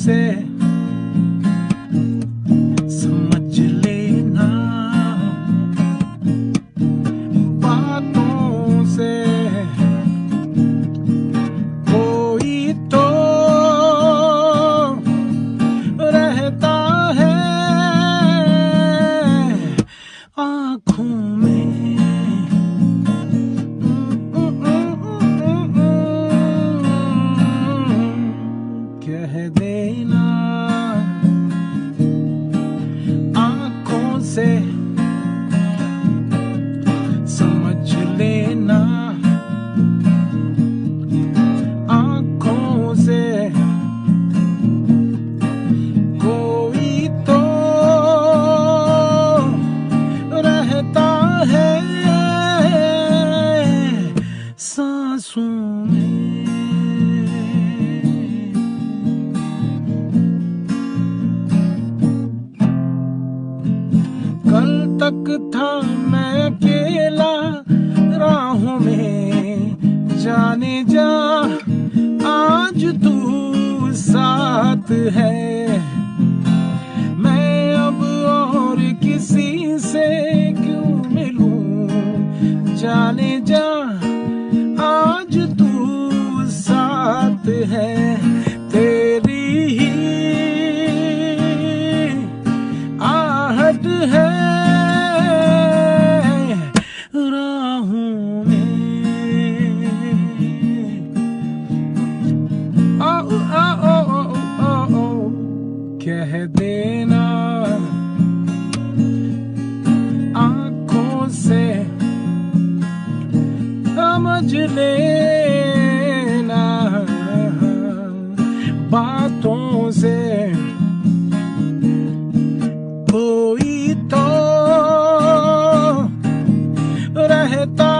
से समझ लेना, बातों से कोई तो रहता है आँखों में। कह देना आँखों से समझ लेना, आँखों से कोई तो रहता है सांसों में। कल तक था मैं अकेला राहों में, जाने जा आज तू साथ है। मैं अब और किसी से क्यों मिलूं, जाने जा आज तू साथ है। तेरी ही आहट है राहों में। ओ ओ ओ ओ ओ ओ कह देना आँखों से समझ लेना, बातों से कोई तो रहता